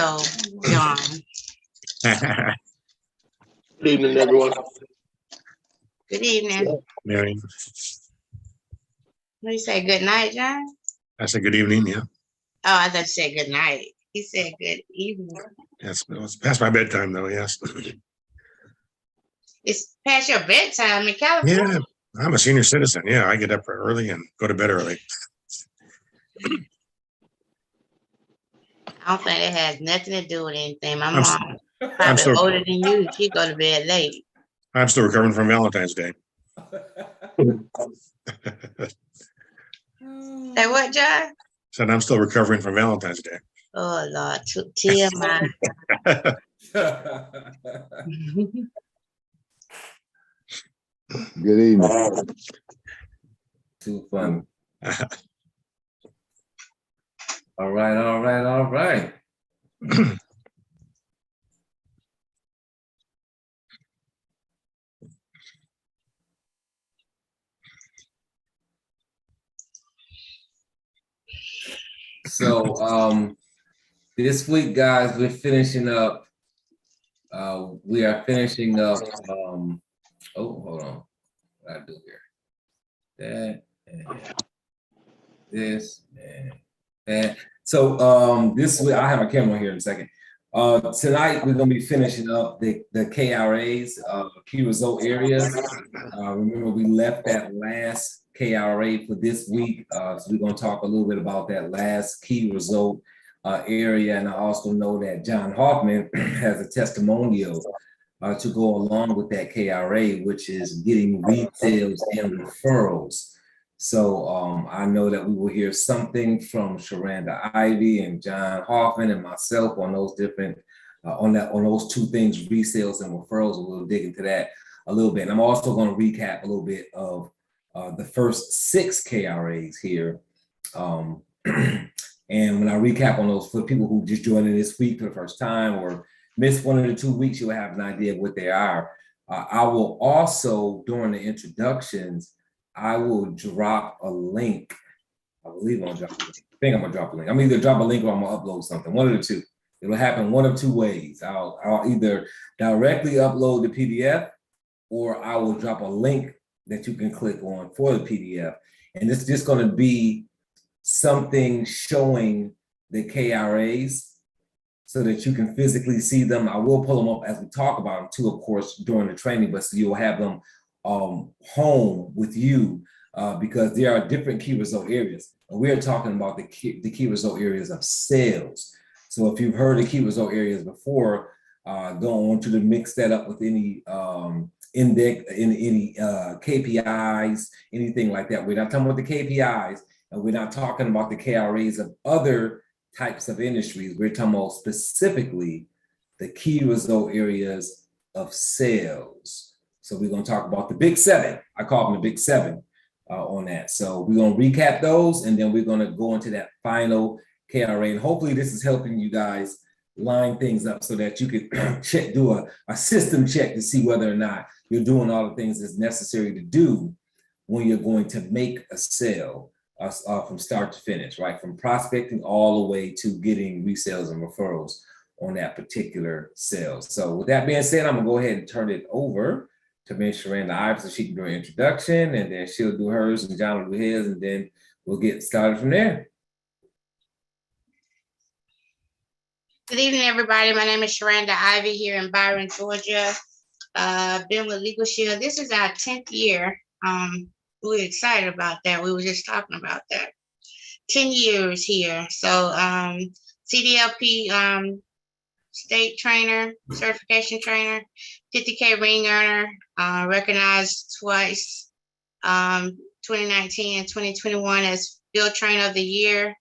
So, John. Good evening, everyone. Good evening. Mary. What do you say? Good night, John? I said good evening, yeah. Oh, I thought you said good night. He said good evening. Yes, it's past my bedtime though, yes. It's past your bedtime in California. Yeah, I'm a senior citizen. Yeah, I get up early and go to bed early. I don't think it has nothing to do with anything. My I'm mom I'm probably still- older than you. She go to bed late. I'm still recovering from Valentine's Day. Say what, John? Said I'm still recovering from Valentine's Day. Oh, Lord. TMI. Good evening. Too fun. All right. So this week, guys, we're finishing up. We are finishing up. Oh, hold on. What I do here? That and this and that. So this week, I have a camera here in a second. Tonight we're gonna be finishing up the KRAs, key result areas. Remember we left that last KRA for this week, so we're gonna talk a little bit about that last key result area. And I also know that John Hoffman has a testimonial to go along with that KRA, which is getting resales and referrals. So I know that we will hear something from Sharanda Ivy and John Hoffman and myself on those different, on those two things, resales and referrals. We'll dig into that a little bit. And I'm also going to recap a little bit of the first 6 KRAs here. And when I recap on those, for people who just joined in this week for the first time or missed 1 of the 2 weeks, you'll have an idea of what they are. I will also, during the introductions, I will drop a link. I believe I'm gonna drop a link. I think I'm gonna drop a link. I'm either drop a link or I'm gonna upload something. One of the two. It'll happen one of 2 ways. I'll either directly upload the PDF or I will drop a link that you can click on for the PDF. And it's just gonna be something showing the KRAs so that you can physically see them. I will pull them up as we talk about them too, of course, during the training, but so you'll have them home with you because there are different key result areas. And we are talking about the key result areas of sales. So if you've heard the key result areas before, don't want you to mix that up with any index, any KPIs, anything like that. We're not talking about the KPIs, and we're not talking about the KRAs of other types of industries. We're talking about specifically the key result areas of sales. So we're going to talk about the big 7. I call them the big 7 on that. So we're going to recap those, and then we're going to go into that final KRA. And hopefully this is helping you guys line things up so that you could check, do a system check to see whether or not you're doing all the things that's necessary to do when you're going to make a sale from start to finish, right? From prospecting all the way to getting resales and referrals on that particular sale. So with that being said, I'm going to go ahead and turn it over to Ms. Sharanda Ivy so she can do an introduction, and then she'll do hers and John will do his, and then we'll get started from there. Good evening, everybody. My name is Sharanda Ivy here in Byron, Georgia. Been with Legal Shield. This is our 10th year. We're excited about that. We were just talking about that. 10 years here. So CDLP state trainer, certification trainer, 50K ring earner, recognized twice, 2019 and 2021 as Field Trainer of the Year.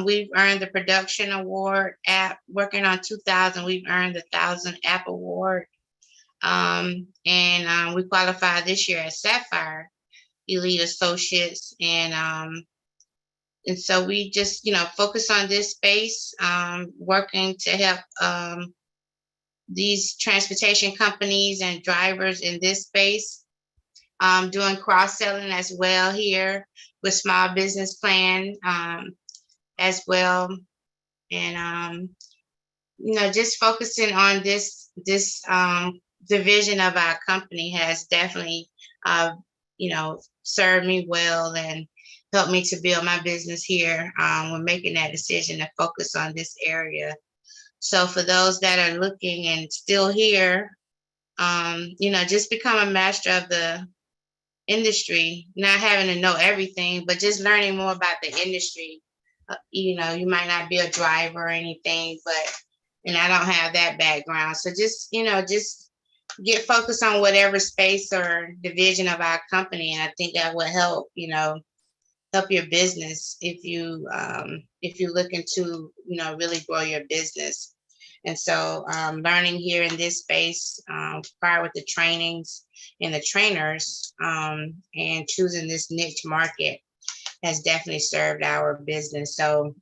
We've earned the Production Award app, working on 2000. We've earned the 1000 app award. And we qualified this year as Sapphire Elite Associates. And so we just, focus on this space, working to help these transportation companies and drivers in this space, doing cross-selling as well here with Small Business Plan as well. And just focusing on this division of our company has definitely, served me well and helped me to build my business here. When making that decision to focus on this area. So for those that are looking and still here, just become a master of the industry, not having to know everything, but just learning more about the industry. You might not be a driver or anything, and I don't have that background. So just get focused on whatever space or division of our company. And I think that will help, help your business if you're looking to, really grow your business. And so learning here in this space, prior with the trainings and the trainers, and choosing this niche market has definitely served our business. So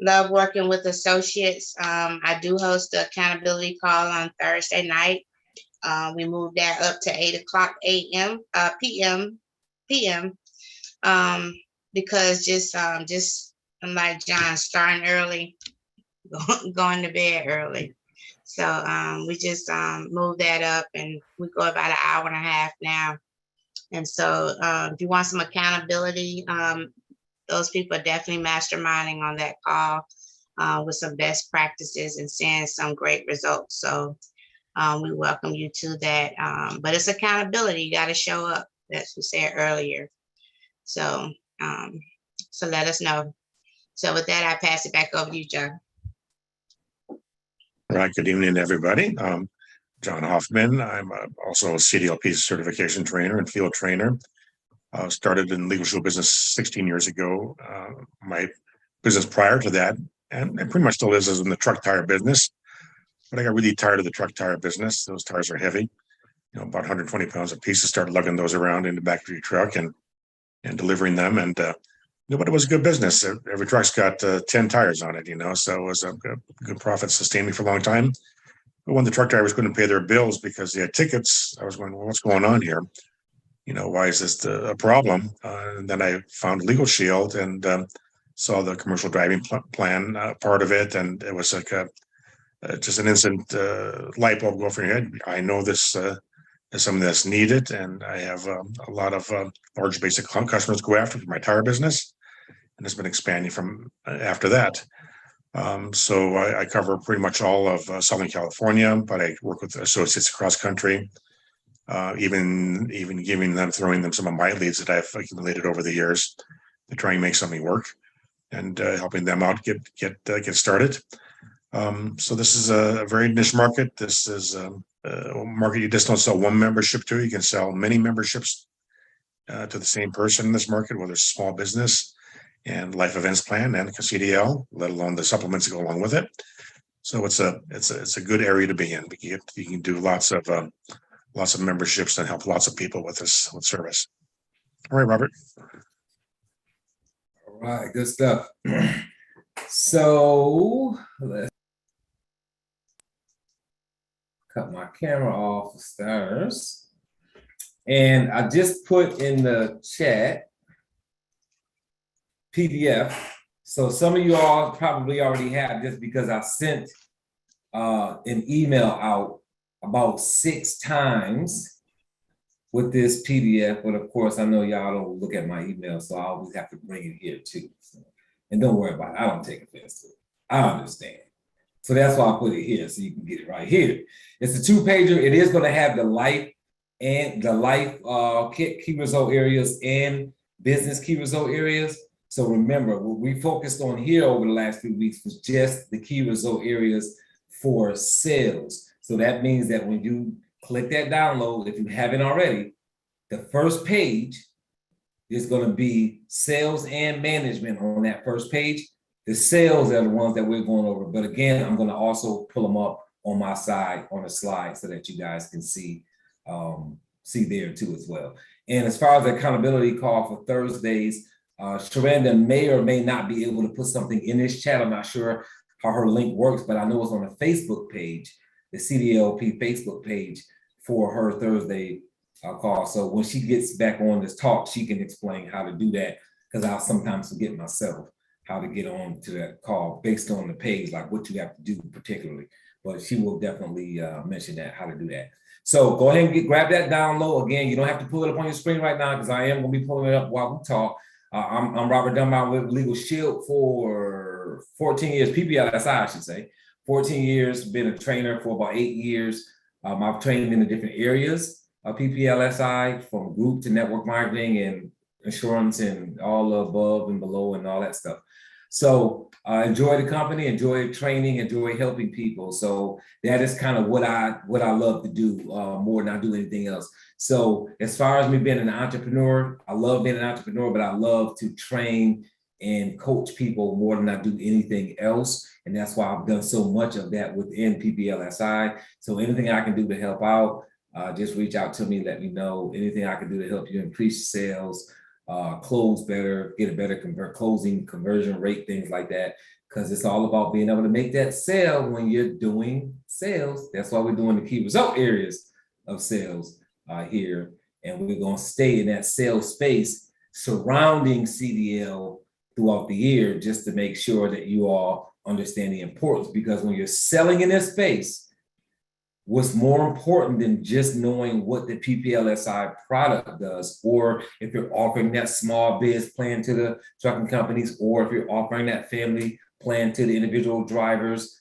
love working with associates. I do host the accountability call on Thursday night. We moved that up to 8:00 a.m. PM. Because just I'm like John, starting early, going to bed early. So we just moved that up, and we go about an hour and a half now. And so if you want some accountability, those people are definitely masterminding on that call with some best practices and seeing some great results. So we welcome you to that. But it's accountability. You got to show up. That's what we said earlier. So let us know. So with that, I pass it back over to you, John. All right, good evening, everybody. John Hoffman. I'm also a CDLP certification trainer and field trainer. Started in legal show business 16 years ago. My business prior to that, and pretty much still is in the truck tire business. But I got really tired of the truck tire business. Those tires are heavy, about 120 pounds a piece. To start lugging those around in the back of your truck and delivering them. And but it was a good business. Every truck's got 10 tires on it, so it was a good profit, sustained me for a long time. But when the truck drivers couldn't pay their bills because they had tickets, I was going, well, what's going on here? Why is this a problem? And then I found Legal Shield and saw the commercial driving plan part of it. And it was like just an instant light bulb go for your head. I know this is something that's needed. And I have a lot of large basic customers to go after for my tire business. And it's been expanding from after that. So I cover pretty much all of Southern California, but I work with associates across country, even throwing them some of my leads that I've accumulated over the years to try and make something work, and helping them out get started. So this is a very niche market. This is a market you just don't sell one membership to. You can sell many memberships to the same person in this market, whether it's small business and life events plan and CDL, let alone the supplements that go along with it. So it's a good area to be in. You can do lots of memberships and help lots of people with service. All right, Robert. All right, good stuff. So let's cut my camera off for starters. And I just put in the chat PDF. So some of you all probably already have this because I sent an email out about 6 times with this PDF. But of course, I know y'all don't look at my email, so I always have to bring it here too. So, and don't worry about it. I don't take offense to it. I understand. So that's why I put it here so you can get it right here. It's a 2-pager. It is going to have the life and the life key result areas and business key result areas. So remember, what we focused on here over the last few weeks was just the key result areas for sales. So that means that when you click that download, if you haven't already, the first page is going to be sales and management on that first page. The sales are the ones that we're going over. But again, I'm going to also pull them up on my side on a slide so that you guys can see there too as well. And as far as the accountability call for Thursdays, Sharanda may or may not be able to put something in this chat. I'm not sure how her link works, but I know it's on the Facebook page, the CDLP Facebook page for her Thursday call. So when she gets back on this talk, she can explain how to do that, because I'll sometimes forget myself how to get on to that call based on the page, like what you have to do particularly. But she will definitely mention that, how to do that. So go ahead and grab that download. Again, you don't have to pull it up on your screen right now because I am going to be pulling it up while we talk. I'm Robert Dunbar with Legal Shield for 14 years, PPLSI, I should say. 14 years, been a trainer for about 8 years. I've trained in the different areas of PPLSI, from group to network marketing and insurance and all above and below and all that stuff. So enjoy the company, enjoy training, enjoy helping people. So that is kind of what I love to do more than I do anything else. So as far as me being an entrepreneur, I love being an entrepreneur, but I love to train and coach people more than I do anything else. And that's why I've done so much of that within PPLSI. So anything I can do to help out, just reach out to me, let me know. Anything I can do to help you increase sales, close better, get a better closing conversion rate, things like that. Because it's all about being able to make that sale when you're doing sales. That's why we're doing the key result areas of sales here. And we're going to stay in that sales space surrounding CDL throughout the year, just to make sure that you all understand the importance. Because when you're selling in this space, what's more important than just knowing what the PPLSI product does, or if you're offering that small biz plan to the trucking companies, or if you're offering that family plan to the individual drivers,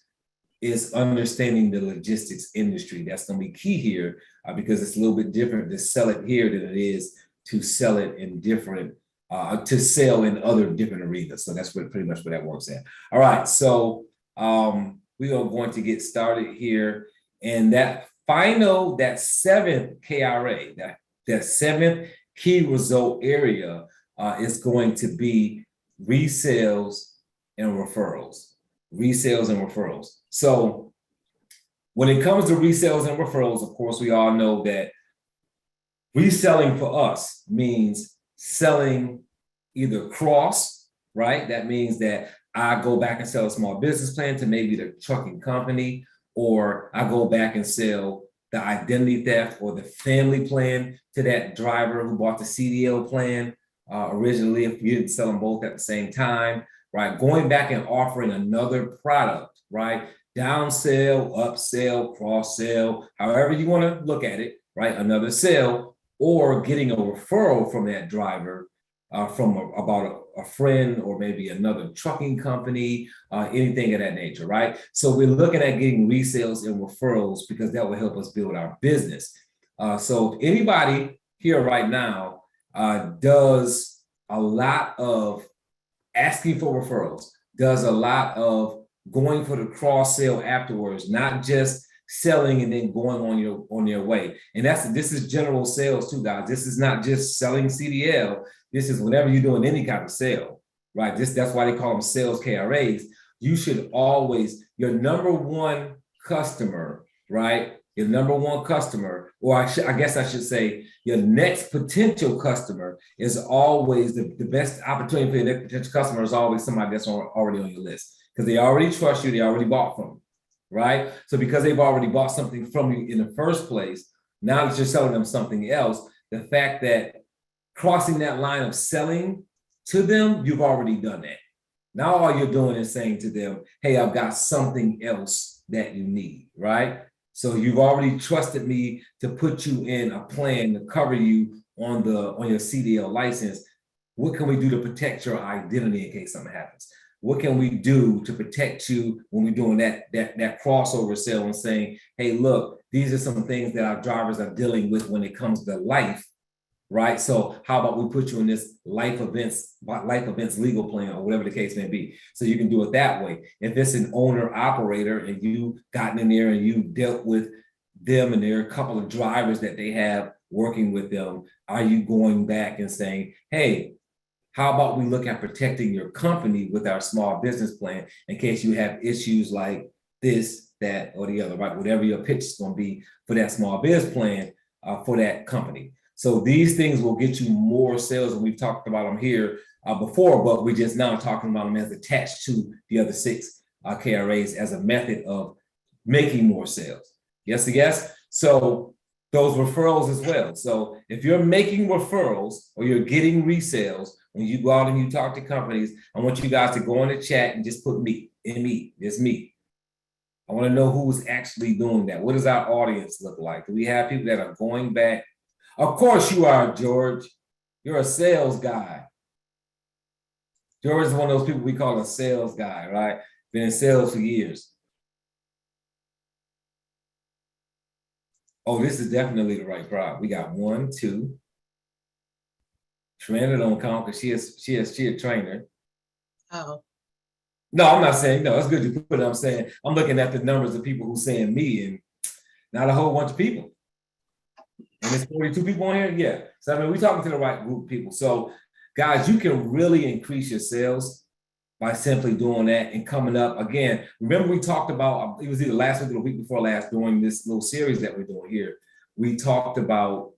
is understanding the logistics industry. That's going to be key here, because it's a little bit different to sell it here than it is to sell it in different, to sell in other different arenas. So that's pretty much where that works at. All right, so we are going to get started here. And that seventh KRA, that seventh key result area is going to be resales and referrals. Resales and referrals. So when it comes to resales and referrals, of course, we all know that reselling for us means selling either cross, right? That means that I go back and sell a small business plan to maybe the trucking company, or I go back and sell the identity theft or the family plan to that driver who bought the CDL plan originally, if you didn't sell them both at the same time, right? Going back and offering another product, right? Down sell, upsell, cross sell, however you want to look at it, right? Another sale, or getting a referral from that driver from about a friend or maybe another trucking company, anything of that nature, right? So we're looking at getting resales and referrals because that will help us build our business. So if anybody here right now does a lot of asking for referrals, does a lot of going for the cross sale afterwards, not just selling and then going on your way. And this is general sales too, guys. This is not just selling CDL. This is whenever you're doing any kind of sale, right? That's why they call them sales KRAs. You should always, your number one customer, right? Your number one customer, or I guess I should say, your next potential customer is always the best opportunity for your next potential customer is always somebody that's already on your list, because they already trust you, they already bought from you, right? So because they've already bought something from you in the first place, now that you're selling them something else, the fact that crossing that line of selling to them, you've already done that. Now all you're doing is saying to them, hey, I've got something else that you need, right? So you've already trusted me to put you in a plan to cover you on your CDL license. What can we do to protect your identity in case something happens? What can we do to protect you when we're doing that crossover sale and saying, hey, look, these are some things that our drivers are dealing with when it comes to life, right? So how about we put you in this life events legal plan, or whatever the case may be. So you can do it that way. If it's an owner operator and you gotten in there and you dealt with them and there are a couple of drivers that they have working with them, are you going back and saying, hey, how about we look at protecting your company with our small business plan in case you have issues like this, that, or the other, right? Whatever your pitch is going to be for that small business plan for that company. So these things will get you more sales, and we've talked about them here before, but we're just now talking about them as attached to the other 6 KRAs as a method of making more sales. Yes. So those referrals as well. So if you're making referrals or you're getting resales, when you go out and you talk to companies, I want you guys to go in the chat and just put me, M-E, it's me. I want to know who's actually doing that. What does our audience look like? Do we have people that are going back? Of course you are, George. You're a sales guy. George is one of those people we call a sales guy, right? Been in sales for years. Oh, this is definitely the right crowd. We got 1, 2. Trina don't count because she a trainer. Oh, No, I'm not saying, no, it's good you put it. I'm saying, I'm looking at the numbers of people who saying me and not a whole bunch of people. And there's 42 people on here? Yeah. So, I mean, we're talking to the right group of people. So, guys, you can really increase your sales by simply doing that and coming up. Again, remember we talked about, it was either last week or the week before last during this little series that we're doing here. We talked about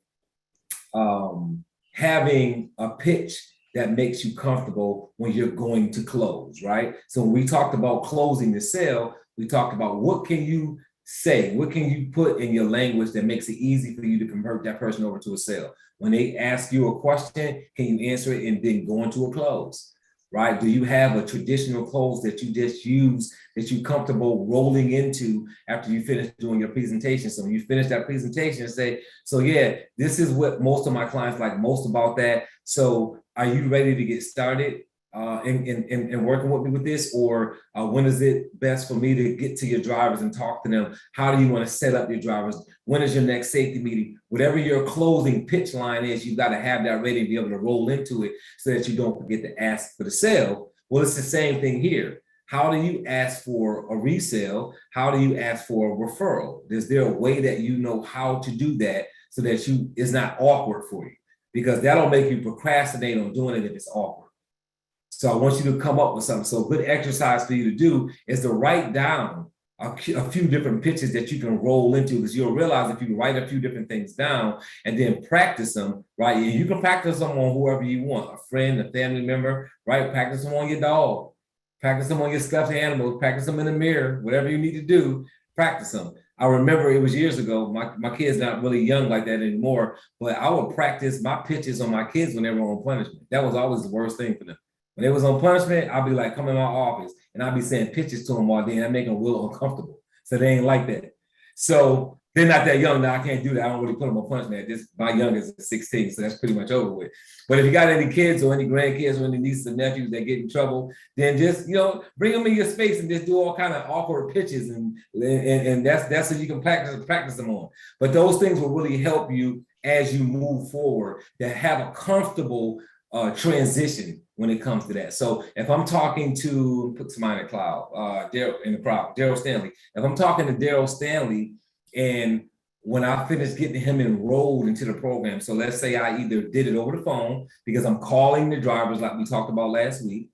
having a pitch that makes you comfortable when you're going to close, right? So when we talked about closing the sale, we talked about what can you say, what can you put in your language that makes it easy for you to convert that person over to a sale? When they ask you a question, can you answer it and then go into a close, right? Do you have a traditional close that you just use that you're comfortable rolling into after you finish doing your presentation? So when you finish that presentation, say, so yeah, this is what most of my clients like most about that. So are you ready to get started in working with me with this? Or when is it best for me to get to your drivers and talk to them? How do you want to set up your drivers? When is your next safety meeting? Whatever your closing pitch line is, you've got to have that ready to be able to roll into it so that you don't forget to ask for the sale. Well, it's the same thing here. How do you ask for a resale? How do you ask for a referral? Is there a way that you know how to do that so that it's not awkward for you? Because that'll make you procrastinate on doing it if it's awkward. So I want you to come up with something. So a good exercise for you to do is to write down a few different pitches that you can roll into, because you'll realize if you write a few different things down and then practice them, right? And you can practice them on whoever you want, a friend, a family member, right? Practice them on your dog, practice them on your stuffed animals, practice them in the mirror, whatever you need to do, practice them. I remember it was years ago, my kid's not really young like that anymore, but I would practice my pitches on my kids when they were on punishment. That was always the worst thing for them. When they was on punishment, I'd be like, come in my office and I'd be saying pitches to them all day and I make them real uncomfortable. So they ain't like that. So they're not that young now. I can't do that. I don't really put them on punishment. My youngest is 16, so that's pretty much over with. But if you got any kids or any grandkids or any nieces and nephews that get in trouble, then just, bring them in your space and just do all kind of awkward pitches and that's so you can practice them on. But those things will really help you as you move forward to have a comfortable transition when it comes to that. So if I'm talking to, put somebody in the crowd, Daryl Stanley. If I'm talking to Daryl Stanley and when I finish getting him enrolled into the program, so let's say I either did it over the phone because I'm calling the drivers like we talked about last week,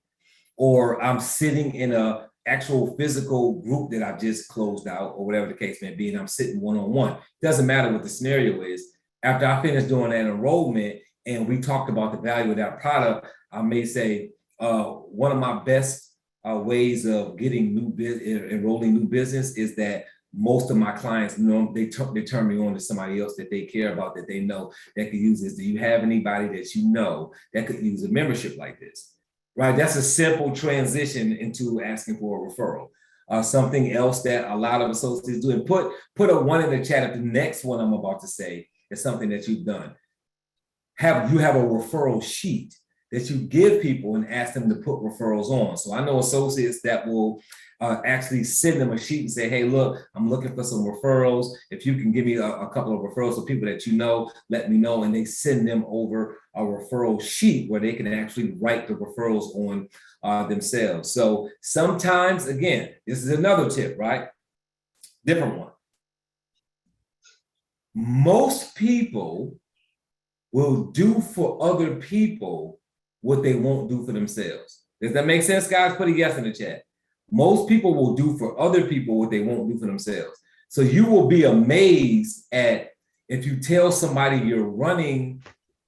or I'm sitting in a actual physical group that I've just closed out or whatever the case may be, and I'm sitting one-on-one. Doesn't matter what the scenario is. After I finish doing that enrollment and we talked about the value of that product, I may say one of my best ways of getting enrolling new business is that most of my clients know they turn me on to somebody else that they care about, that they know that could use this. Do you have anybody that you know that could use a membership like this? Right, that's a simple transition into asking for a referral. Something else that a lot of associates do, and put a 1 in the chat if the next one I'm about to say is something that you've done. You have a referral sheet that you give people and ask them to put referrals on. So I know associates that will actually send them a sheet and say, hey, look, I'm looking for some referrals. If you can give me a couple of referrals of people that you know, let me know. And they send them over a referral sheet where they can actually write the referrals on themselves. So sometimes, again, this is another tip, right? Different one. Most people will do for other people what they won't do for themselves. Does that make sense, guys? Put a yes in the chat. Most people will do for other people what they won't do for themselves. So you will be amazed at if you tell somebody you're running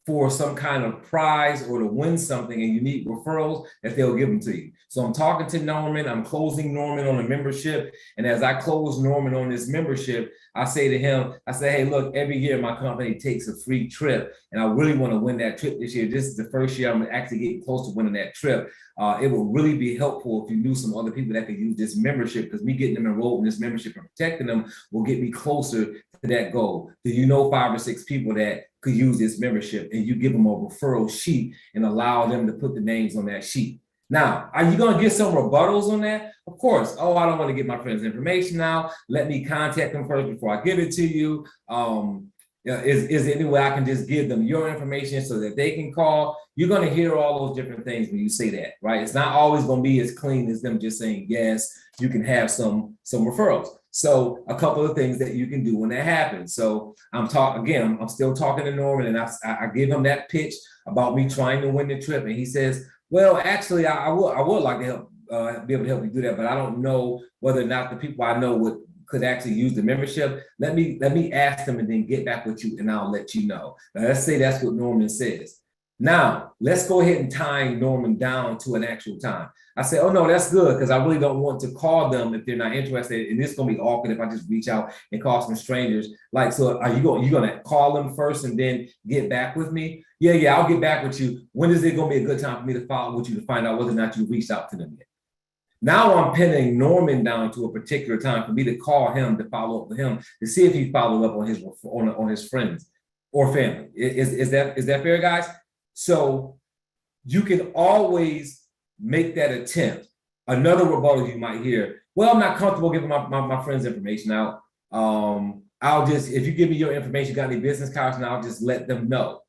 for some kind of prize or to win something and you need referrals, that they'll give them to you. So I'm talking to Norman, I'm closing Norman on a membership. And as I close Norman on this membership, I say to him, I say, hey, look, every year my company takes a free trip and I really want to win that trip this year. This is the first year I'm actually getting close to winning that trip. It will really be helpful if you knew some other people that could use this membership, because me getting them enrolled in this membership and protecting them will get me closer to that goal. Do you know 5 or 6 people that could use this membership, and you give them a referral sheet and allow them to put the names on that sheet? Now, are you going to get some rebuttals on that? Of course. Oh, I don't want to get my friend's information now. Let me contact them first before I give it to you. Is there any way I can just give them your information so that they can call? You're going to hear all those different things when you say that, right? It's not always going to be as clean as them just saying, yes, you can have some referrals. So a couple of things that you can do when that happens. So I'm still talking to Norman, and I give him that pitch about me trying to win the trip. And he says, well, actually, I would like to help, be able to help you do that, but I don't know whether or not the people I know could actually use the membership. Let me ask them and then get back with you, and I'll let you know. Now, let's say that's what Norman says. Now, let's go ahead and tie Norman down to an actual time. I say, oh no, that's good, because I really don't want to call them if they're not interested. And it's gonna be awkward if I just reach out and call some strangers. Like, so are you gonna call them first and then get back with me? Yeah, I'll get back with you. When is it gonna be a good time for me to follow with you to find out whether or not you reached out to them yet? Now I'm pinning Norman down to a particular time for me to call him to follow up with him to see if he followed up on his friends or family. Is that fair, guys? So you can always make that attempt. Another rebuttal you might hear, well, I'm not comfortable giving my friends' information out. I'll just, if you give me your information, got any business cards, and I'll just let them know.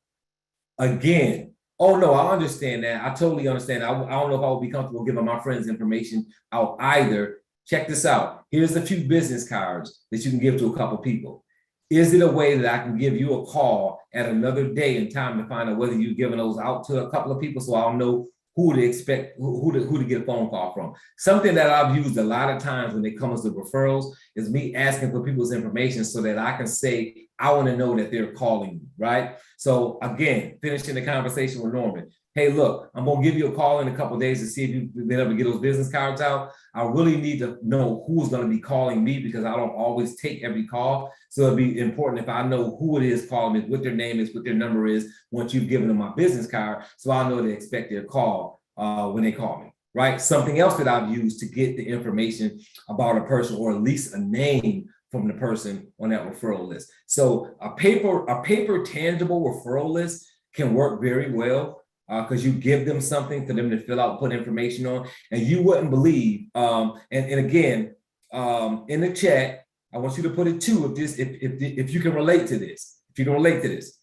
Again, oh no, I understand that. I totally understand. I don't know if I would be comfortable giving my friends' information out either. Check this out. Here's a few business cards that you can give to a couple people. Is it a way that I can give you a call at another day and time to find out whether you've given those out to a couple of people, so I'll know who to expect, who to get a phone call from? Something that I've used a lot of times when it comes to referrals is me asking for people's information so that I can say, I want to know that they're calling you, right? So again, finishing the conversation with Norman. Hey, look, I'm going to give you a call in a couple of days to see if you've been able to get those business cards out. I really need to know who's going to be calling me, because I don't always take every call. So it'd be important if I know who it is calling me, what their name is, what their number is, once you've given them my business card, so I know to expect their call when they call me, right? Something else that I've used to get the information about a person, or at least a name from the person on that referral list. So a paper tangible referral list can work very well, because you give them something for them to fill out, put information on, and you wouldn't believe. And again, in the chat, I want you to put it too, if you can relate to this. If you can relate to this,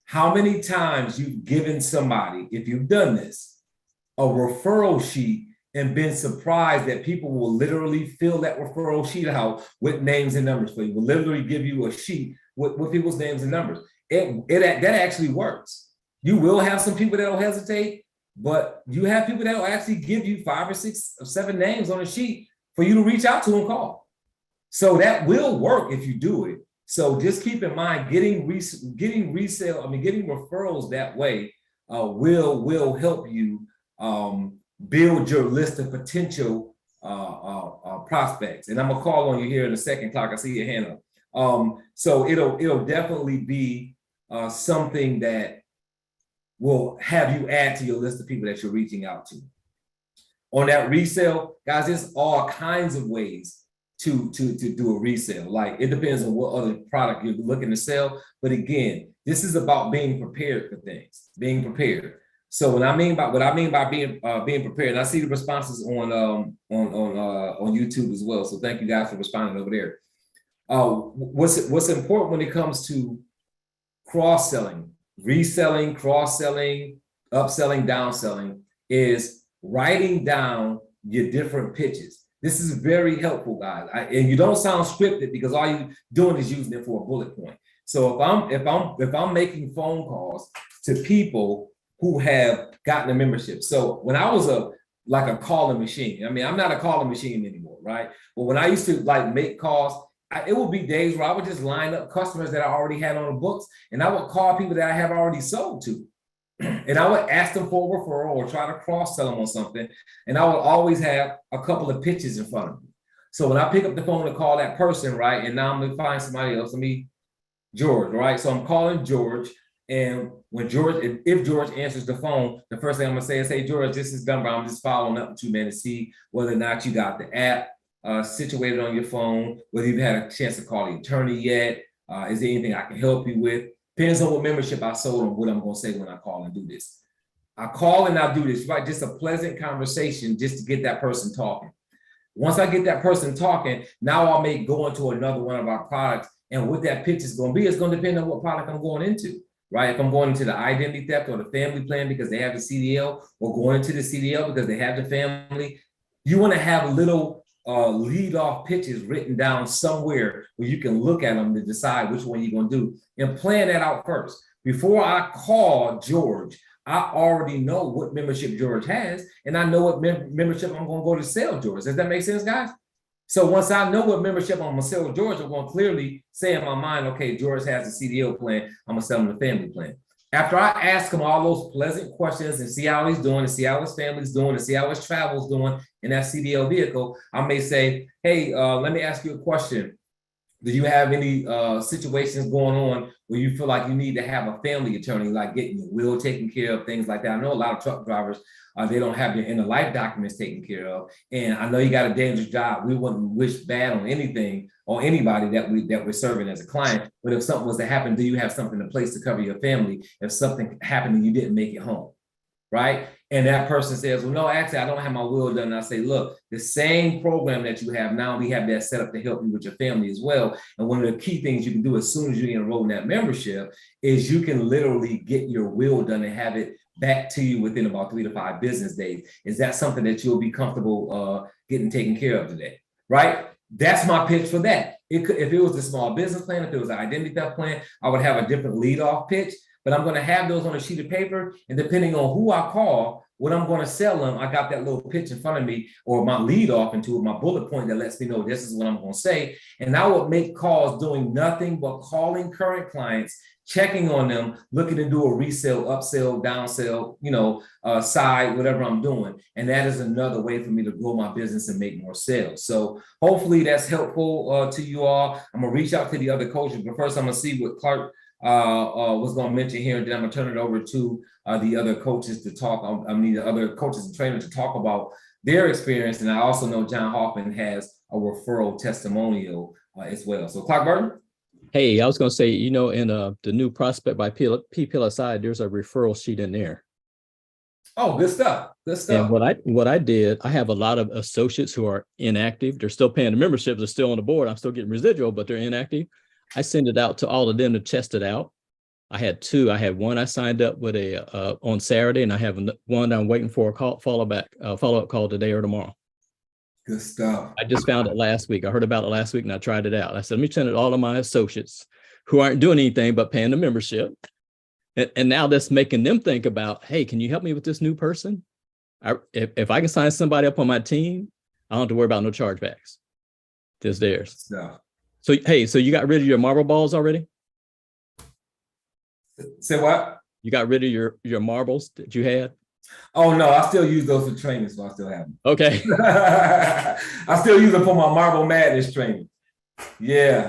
how many times you've given somebody, if you've done this, a referral sheet and been surprised that people will literally fill that referral sheet out with names and numbers for you. Will literally give you a sheet with people's names and numbers. That actually works. You will have some people that'll hesitate, but you have people that'll actually give you 5 or 6 or 7 names on a sheet for you to reach out to and call. So that will work if you do it. So just keep in mind, getting referrals that way will help you build your list of potential prospects. And I'm gonna call on you here in a second, Clock. I see your hand up. So it'll definitely be something that will have you add to your list of people that you're reaching out to. On that resale, guys, there's all kinds of ways to do a resale. Like, it depends on what other product you're looking to sell. But again, this is about being prepared for things, being prepared. So what I mean by being prepared, and I see the responses on YouTube as well. So thank you guys for responding over there. What's important when it comes to cross-selling, reselling, cross-selling, upselling, downselling, is writing down your different pitches. This is very helpful, guys. And you don't sound scripted, because all you're doing is using it for a bullet point. So if I'm making phone calls to people who have gotten a membership. So when I was like a calling machine, I mean, I'm not a calling machine anymore, right? But when I used to make calls, it would be days where I would just line up customers that I already had on the books, and I would call people that I have already sold to. And I would ask them for a referral or try to cross-sell them on something. And I would always have a couple of pitches in front of me. So when I pick up the phone to call that person, right, and now I'm gonna find somebody else, George, right? So I'm calling George, and when if George answers the phone, the first thing I'm gonna say is, hey, George, this is Dunbar. I'm just following up with you, man, to see whether or not you got the app situated on your phone, whether you've had a chance to call the attorney yet. Is there anything I can help you with? Depends on what membership I sold and what I'm gonna say when I call and do this. I call and I do this, right? Just a pleasant conversation just to get that person talking. Once I get that person talking, now I'll go into another one of our products. And what that pitch is going to be, it's going to depend on what product I'm going into, right? If I'm going into the identity theft or the family plan because they have the CDL, or going into the CDL because they have the family, you want to have little lead off pitches written down somewhere where you can look at them to decide which one you're going to do and plan that out first. Before I call George, I already know what membership George has, and I know what membership I'm going to go to sell George. Does that make sense, guys? So once I know what membership I'm going to sell George, I'm going to clearly say in my mind, okay, George has the CDL plan. I'm going to sell him the family plan. After I ask him all those pleasant questions and see how he's doing, and see how his family's doing, and see how his travel's doing in that CDL vehicle, I may say, hey, let me ask you a question. Do you have any situations going on where you feel like you need to have a family attorney, like getting your will taken care of, things like that? I know a lot of truck drivers, they don't have their inner life documents taken care of. And I know you got a dangerous job. We wouldn't wish bad on anything or anybody that we're serving as a client. But if something was to happen, do you have something in place to cover your family if something happened and you didn't make it home? Right? And that person says, well, no, actually, I don't have my will done. And I say, look, the same program that you have now, we have that set up to help you with your family as well. And one of the key things you can do as soon as you enroll in that membership is you can literally get your will done and have it back to you within about 3 to 5 business days. Is that something that you'll be comfortable getting taken care of today? Right? That's my pitch for that. If it was a small business plan, if it was an identity theft plan, I would have a different lead off pitch. But I'm going to have those on a sheet of paper, and depending on who I call, what I'm going to sell them, I got that little pitch in front of me, or my lead off into it, my bullet point that lets me know this is what I'm going to say. And I would make calls doing nothing but calling current clients, checking on them, looking to do a resale, upsell, downsell, side, whatever I'm doing. And that is another way for me to grow my business and make more sales. So hopefully that's helpful to you all. I'm going to reach out to the other coaches, but first I'm going to see what Clark was going to mention here, and then I'm going to turn it over to the other coaches to talk. The other coaches and trainers to talk about their experience. And I also know John Hoffman has a referral testimonial as well. So Clark Burton. Hey, I was going to say, in the new prospect by PPLSI, there's a referral sheet in there. Oh, good stuff. Good stuff. And what I did, I have a lot of associates who are inactive. They're still paying the memberships. They're still on the board. I'm still getting residual, but they're inactive. I send it out to all of them to test it out. I had 2. I had one I signed up with on Saturday, and I have one I'm waiting for a follow-up call today or tomorrow. Good stuff. I just found it last week. I heard about it last week and I tried it out. I said, let me send it to all of my associates who aren't doing anything but paying the membership. And now that's making them think about, hey, can you help me with this new person? If I can sign somebody up on my team, I don't have to worry about no chargebacks. Just theirs. Yeah. So, hey, so you got rid of your marble balls already? Say what? You got rid of your marbles that you had? Oh, no, I still use those for training, so I still have them. Okay. I still use them for my Marble Madness training. Yeah.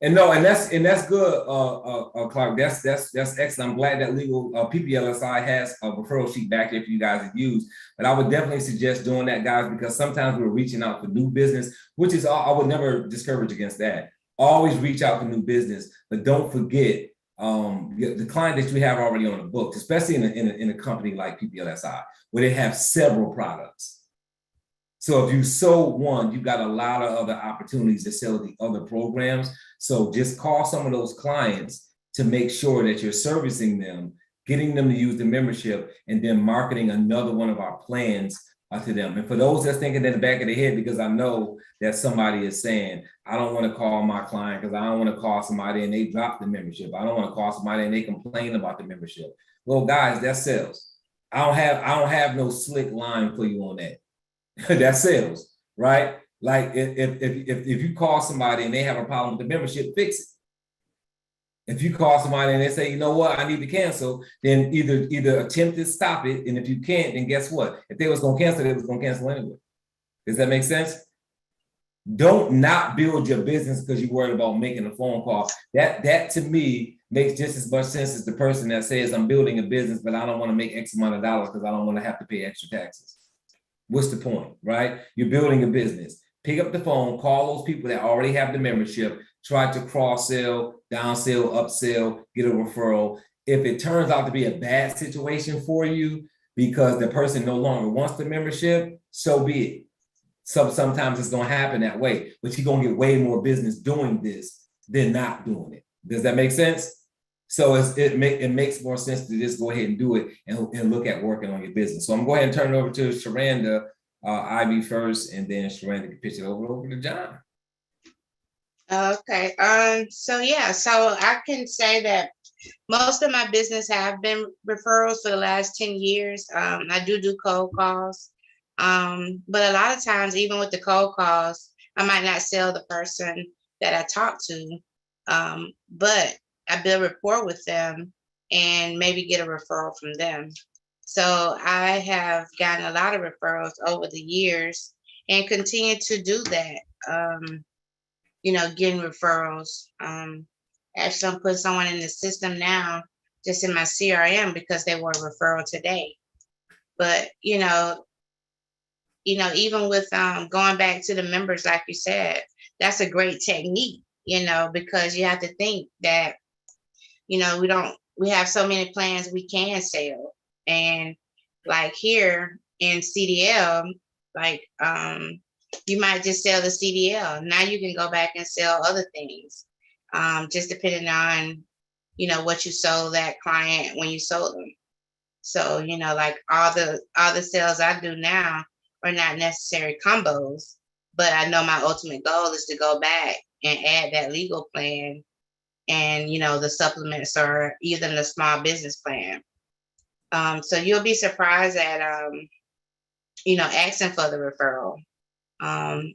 And that's good, Clark. That's excellent. I'm glad that legal PPLSI has a referral sheet back there for you guys to use. But I would definitely suggest doing that, guys, because sometimes we're reaching out for new business, which is I would never discourage against that. Always reach out for new business, but don't forget the client that you have already on the books, especially in a company like PPLSI, where they have several products. So if you sold one, you got a lot of other opportunities to sell the other programs. So just call some of those clients to make sure that you're servicing them, getting them to use the membership, and then marketing another one of our plans to them. And for those that's thinking in the back of their head, because I know that somebody is saying, I don't want to call my client because I don't want to call somebody and they drop the membership. I don't want to call somebody and they complain about the membership. Well, guys, that's sales. I don't have no slick line for you on that. That's sales, right? Like if you call somebody and they have a problem with the membership, fix it. If you call somebody and they say, you know what, I need to cancel, then either attempt to stop it, and if you can't, then guess what? If they was gonna cancel, they was gonna cancel anyway. Does that make sense? Don't not build your business because you're worried about making a phone call. That to me makes just as much sense as the person that says, I'm building a business, but I don't want to make X amount of dollars because I don't want to have to pay extra taxes. What's the point, right? You're building a business. Pick up the phone, call those people that already have the membership, try to cross-sell, downsell, upsell, get a referral. If it turns out to be a bad situation for you because the person no longer wants the membership, so be it. Sometimes it's going to happen that way, but you're going to get way more business doing this than not doing it. Does that make sense? So it makes more sense to just go ahead and do it and look at working on your business. So I'm going to go ahead and turn it over to Sharanda, Ivy first, and then Sharanda can pitch it over to John. Okay. So I can say that most of my business have been referrals for the last 10 years. I do cold calls. But a lot of times, even with the cold calls, I might not sell the person that I talk to, but I build rapport with them and maybe get a referral from them. So I have gotten a lot of referrals over the years and continue to do that. Getting referrals. Actually, I'm putting someone in the system now, just in my CRM, because they were a referral today. But even with going back to the members, like you said, that's a great technique, because you have to think that, we have so many plans we can sell. And like here in CDL, like you might just sell the CDL. Now you can go back and sell other things, just depending on, what you sold that client when you sold them. So, like all the sales I do now are not necessary combos, but I know my ultimate goal is to go back and add that legal plan and, the supplements or even the small business plan. So you'll be surprised at, asking for the referral. I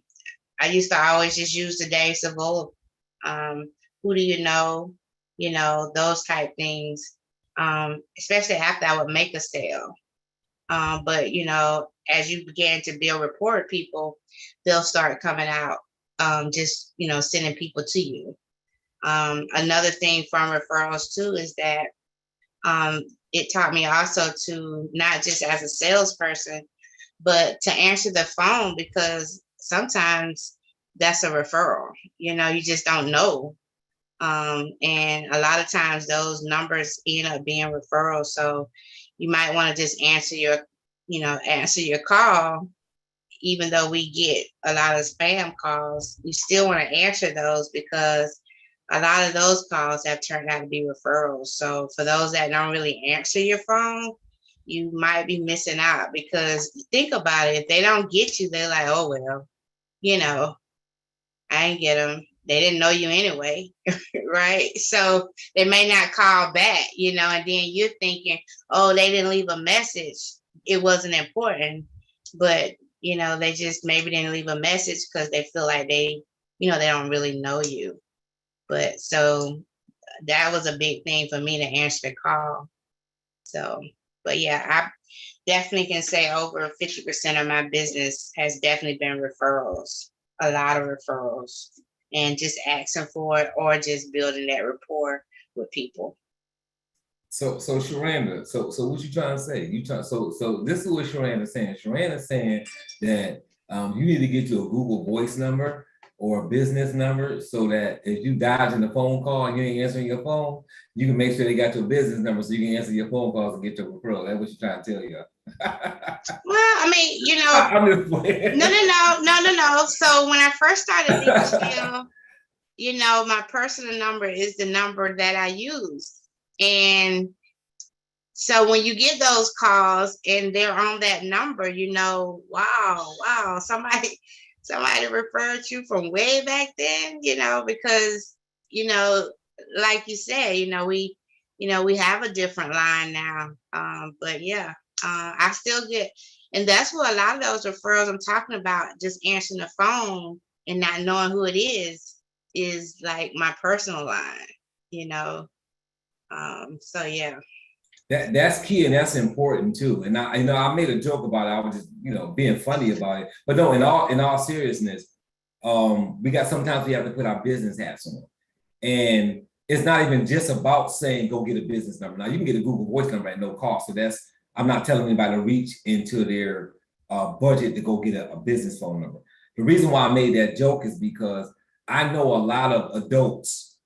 used to always just use the Dave Savoy, who do you know, those type things, especially after I would make a sale. But, as you began to build rapport with people, they'll start coming out, just, sending people to you. Another thing from referrals too is that it taught me also to not just as a salesperson, but to answer the phone, because sometimes that's a referral, you just don't know. And a lot of times those numbers end up being referrals. So you might want to just answer your call. Even though we get a lot of spam calls, you still want to answer those, because a lot of those calls have turned out to be referrals. So for those that don't really answer your phone, you might be missing out, because think about it. If they don't get you, they're like, oh, well, I didn't get them. They didn't know you anyway, right? So they may not call back, and then you're thinking, oh, they didn't leave a message. It wasn't important, but, they just maybe didn't leave a message because they feel like they don't really know you. But so that was a big thing for me to answer the call. So, but yeah, I definitely can say over 50% of my business has definitely been referrals, a lot of referrals, and just asking for it or just building that rapport with people. So Sharanda, so what you trying to say? So this is what Sharanda's saying. Sharanda's saying that you need to get you a Google Voice number or a business number, so that if you dodging the phone call and you ain't answering your phone, you can make sure they got your business number so you can answer your phone calls and get your referral. That's what you're trying to tell you. Well, I mean, I'm just playing. No. So when I first started Legal Shield, my personal number is the number that I use. And so when you get those calls and they're on that number, wow, somebody referred you from way back then, because, like you said, we have a different line now. But yeah, I still get, And that's what a lot of those referrals I'm talking about, just answering the phone and not knowing who it is like my personal line, you know? So yeah. That's key and that's important too. And I made a joke about it. I was just, being funny about it. But no, in all seriousness, sometimes we have to put our business hats on. And it's not even just about saying go get a business number. Now you can get a Google Voice number at no cost. So I'm not telling anybody to reach into their budget to go get a business phone number. The reason why I made that joke is because I know a lot of adults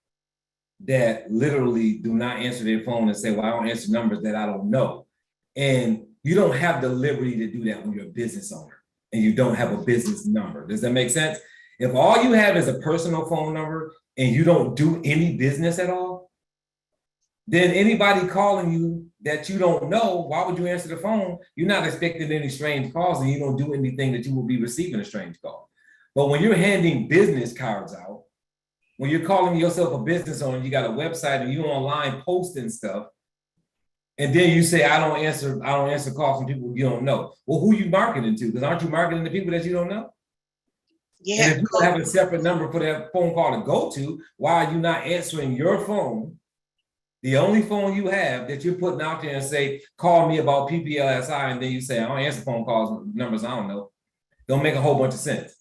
that literally do not answer their phone and say, well, I don't answer numbers that I don't know. And you don't have the liberty to do that when you're a business owner and you don't have a business number. Does that make sense? If all you have is a personal phone number and you don't do any business at all, then anybody calling you that you don't know, why would you answer the phone? You're not expecting any strange calls and you don't do anything that you will be receiving a strange call. But when you're handing business cards out, when you're calling yourself a business owner, you got a website and you online posting stuff, and then you say, I don't answer calls from people you don't know. Well, who you marketing to? Because aren't you marketing to people that you don't know? Yeah. And if you have a separate number for that phone call to go to, why are you not answering your phone, the only phone you have that you're putting out there and say, call me about PPLSI, and then you say, I don't answer phone calls, numbers I don't know. Don't make a whole bunch of sense.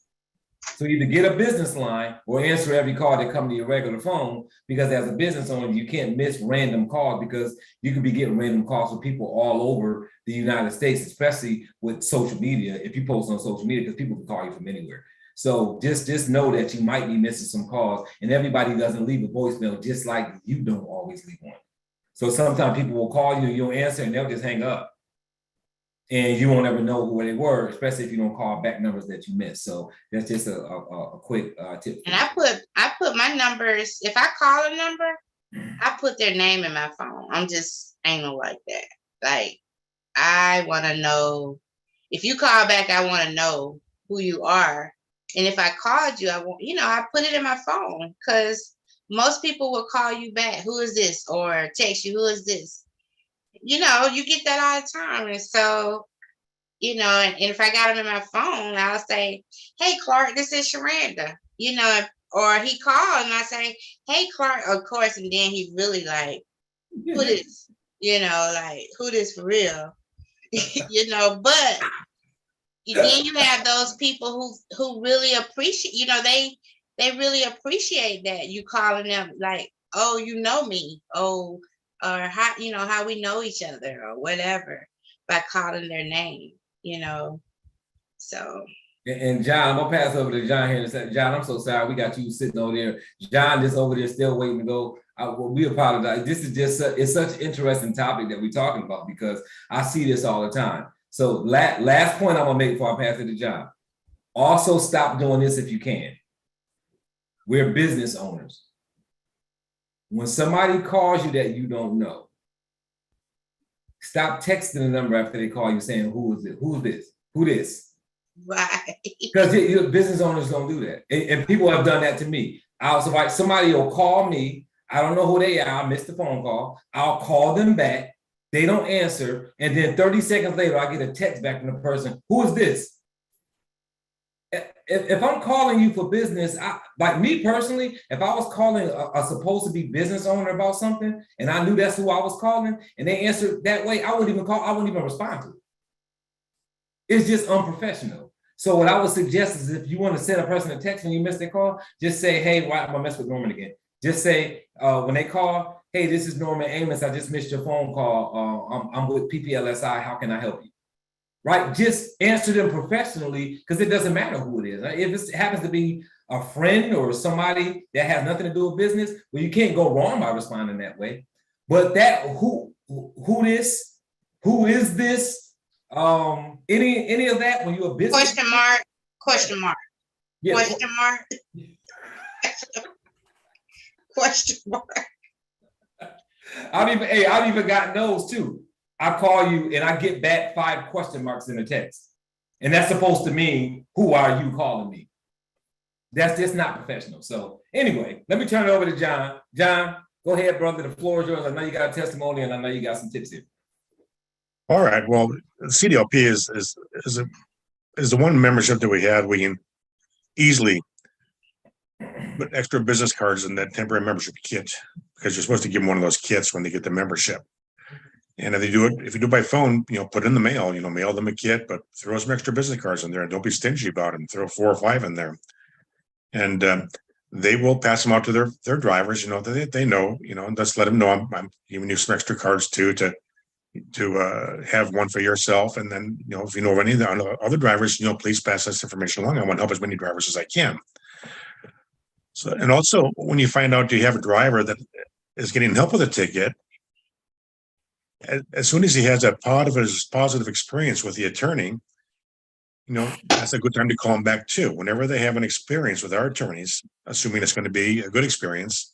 So either get a business line or answer every call that comes to your regular phone, because as a business owner, you can't miss random calls because you could be getting random calls from people all over the United States, especially with social media, if you post on social media, because people can call you from anywhere. So just know that you might be missing some calls, and everybody doesn't leave a voicemail, just like you don't always leave one. So sometimes people will call you and you'll answer and they'll just hang up. And you won't ever know who they were, especially if you don't call back numbers that you missed. So that's just a quick tip. And I put my numbers, if I call a number, I put their name in my phone. I'm just anal like that. Like, I want to know, if you call back, I want to know who you are. And if I called you, I put it in my phone, because most people will call you back. Who is this? Or text you, who is this? You get that all the time. And so, and if I got him in my phone, I'll say, hey, Clark, this is Sharanda, or he called and I say, hey, Clark, of course. And then he really like, who this, like, who this for real, but then you have those people who really appreciate, they really appreciate that you calling them like, oh, you know me, oh, or how we know each other or whatever, by calling their name, so. And John, I'm gonna pass over to John here in a second. John, I'm so sorry, we got you sitting over there. John just over there still waiting to go. We apologize. This is just it's such an interesting topic that we're talking about, because I see this all the time. So last point I'm gonna make before I pass it to John. Also, stop doing this if you can. We're business owners. When somebody calls you that you don't know, stop texting the number after they call you saying, who is it? Who's this? Who this? Right. Because your business owners don't do that. And people have done that to me. Somebody will call me. I don't know who they are. I missed the phone call. I'll call them back. They don't answer. And then 30 seconds later, I get a text back from the person. Who is this? If I'm calling you for business, like me personally, if I was calling a supposed to be business owner about something and I knew that's who I was calling and they answered that way, I wouldn't even call, I wouldn't even respond to it. It's just unprofessional. So what I would suggest is, if you want to send a person a text when you miss their call, just say, hey, why am I mess with Norman again? Just say, when they call, hey, this is Norman Amos. I just missed your phone call. I'm with PPLSI. How can I help you? Right? Just answer them professionally, because it doesn't matter who it is. If it happens to be a friend or somebody that has nothing to do with business, well, you can't go wrong by responding that way. But that who is this? Any of that when you're a business Question mark. Yeah. Question mark. Question mark. I've even gotten those too. I call you and I get back 5 question marks in the text. And that's supposed to mean, who are you calling me? That's just not professional. So anyway, let me turn it over to John. John, go ahead, brother. The floor is yours. I know you got a testimony and I know you got some tips here. All right. Well, CDLP is is the one membership that we have, we can easily put extra business cards in that temporary membership kit, because you're supposed to give them one of those kits when they get the membership. And if you do it by phone, put it in the mail, mail them a kit, but throw some extra business cards in there. Don't be stingy about them. Throw 4 or 5 in there. And they will pass them out to their drivers, they know, and just let them know I'm giving you some extra cards too, to have one for yourself. And then, if you know of any of the other drivers, please pass this information along. I want to help as many drivers as I can. So, and also when you find out you have a driver that is getting help with a ticket, as soon as he has a positive experience with the attorney, that's a good time to call him back too. Whenever they have an experience with our attorneys, assuming it's going to be a good experience,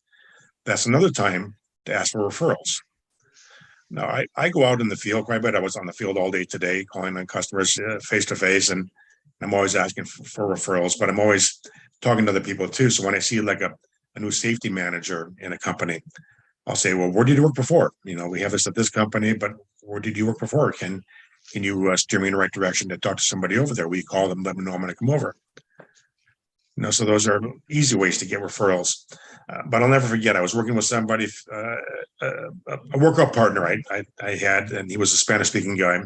that's another time to ask for referrals. Now, I go out in the field quite a bit. I was on the field all day today, calling on customers face to face, and I'm always asking for referrals, but I'm always talking to other people too. So when I see like a new safety manager in a company, I'll say, well, where did you work before? We have this at this company, but where did you work before? Can you steer me in the right direction to talk to somebody over there? Will you call them, let me know I'm going to come over? So those are easy ways to get referrals. But I'll never forget, I was working with somebody, a workout partner I had, and he was a Spanish-speaking guy.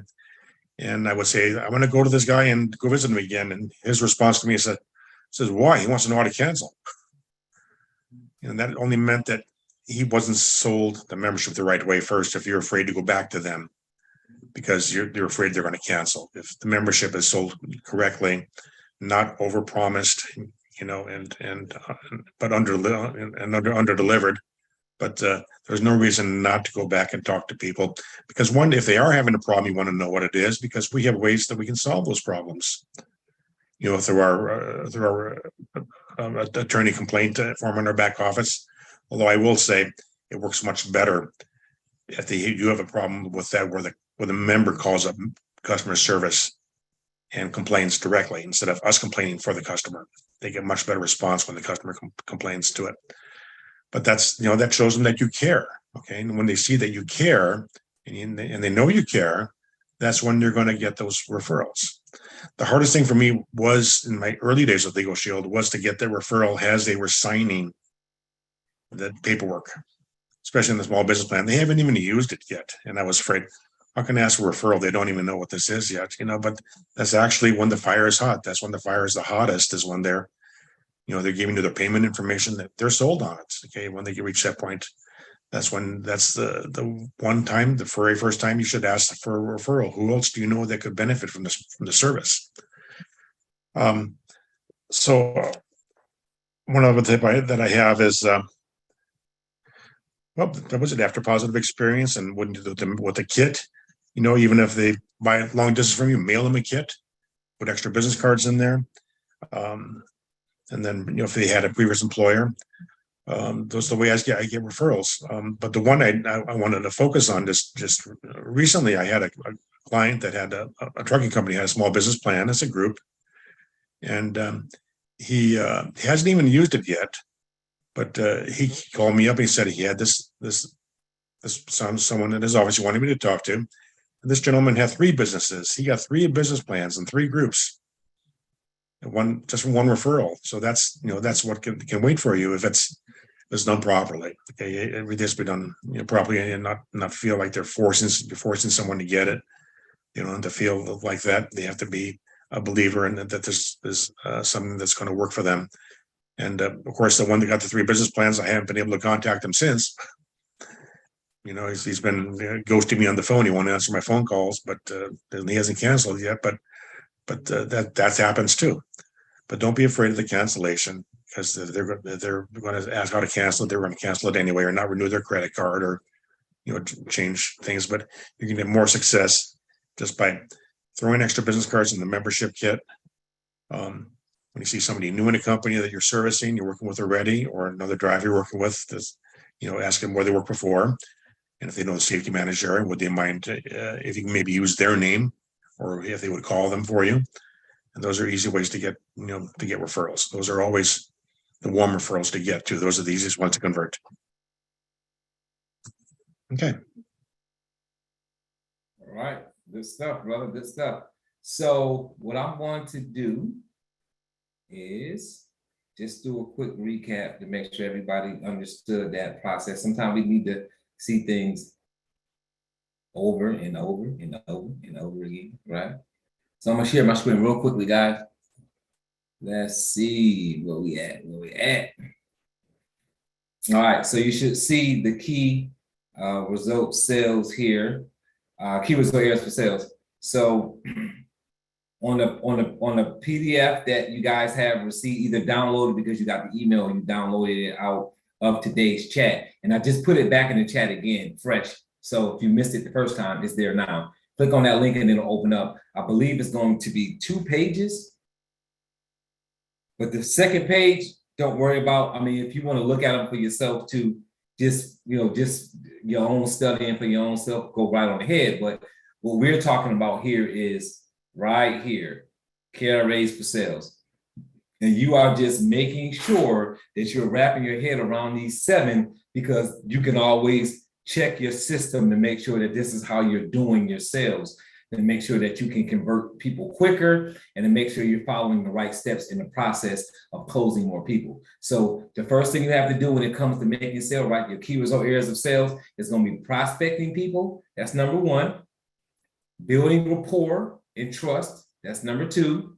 And I would say, I want to go to this guy and go visit him again. And his response to me says, why? He wants to know how to cancel. And that only meant that he wasn't sold the membership the right way first. If you're afraid to go back to them because you're afraid they're going to cancel. If the membership is sold correctly, not overpromised, but under delivered. But there's no reason not to go back and talk to people, because one, if they are having a problem, you want to know what it is, because we have ways that we can solve those problems. Through our attorney complaint form in our back office. Although I will say it works much better if you have a problem with that, where the member calls up customer service and complains directly instead of us complaining for the customer. They get much better response when the customer complains to it. But that's, that shows them that you care. Okay. And when they see that you care and they know you care, that's when you're going to get those referrals. The hardest thing for me was in my early days of Legal Shield was to get the referral as they were signing the paperwork, especially in the small business plan. They haven't even used it yet. And I was afraid, how can I ask for a referral? They don't even know what this is yet, but that's actually when the fire is hot. That's when the fire is the hottest, is when they're giving you the payment information that they're sold on it. Okay. When they reach that point, that's the one time, the very first time you should ask for a referral. Who else do you know that could benefit from the service? So one other tip that I have is, that was it, after positive experience and with the kit, even if they buy long distance from you, mail them a kit, put extra business cards in there. And then, if they had a previous employer, those are the way I get referrals. But the one I wanted to focus on just recently, I had a client that had a trucking company, had a small business plan as a group. And he hasn't even used it yet, but he called me up and he said he had someone in his office he wanted me to talk to. And this gentleman had 3 businesses. He got 3 business plans and 3 groups. Just from one referral. So that's what can wait for you if it's done properly. Okay, it has to be done properly, and not feel like they're forcing someone to get it. And to feel like that, they have to be a believer in that this is something that's going to work for them. And of course, the one that got the 3 business plans, I haven't been able to contact him since. He's been ghosting me on the phone. He won't answer my phone calls, but he hasn't canceled yet. But that happens too. But don't be afraid of the cancellation, because they're going to ask how to cancel it. They're going to cancel it anyway, or not renew their credit card, or change things. But you can get more success just by throwing extra business cards in the membership kit. When you see somebody new in a company that you're servicing, you're working with already, or another driver you're working with, ask them where they worked before, and if they know the safety manager, would they mind if you can maybe use their name, or if they would call them for you. And those are easy ways to get referrals. Those are always the warm referrals to get to. Those are the easiest ones to convert. Okay. All right. Good stuff, brother. Good stuff. So what I'm going to do is just do a quick recap to make sure everybody understood that process. Sometimes we need to see things over and over and over and over again, right? So I'm gonna share my screen real quickly, guys. Let's see where we at. All right, so you should see the key result sales here, key result areas for sales. So on the PDF that you guys have received, either downloaded because you got the email or you downloaded it out of today's chat. And I just put it back in the chat again, fresh. So if you missed it the first time, it's there now. Click on that link and it'll open up. I believe it's going to be 2 pages. But the second page, don't worry about. I mean, if you want to look at them for yourself to just your own studying for your own self, go right on ahead. But what we're talking about here is right here, KRAs for sales. And you are just making sure that you're wrapping your head around these 7, because you can always check your system to make sure that this is how you're doing your sales, and make sure that you can convert people quicker, and to make sure you're following the right steps in the process of closing more people. So the first thing you have to do when it comes to making a sale, right, your key result areas of sales is going to be prospecting people. That's number 1. Building rapport and trust. That's number 2.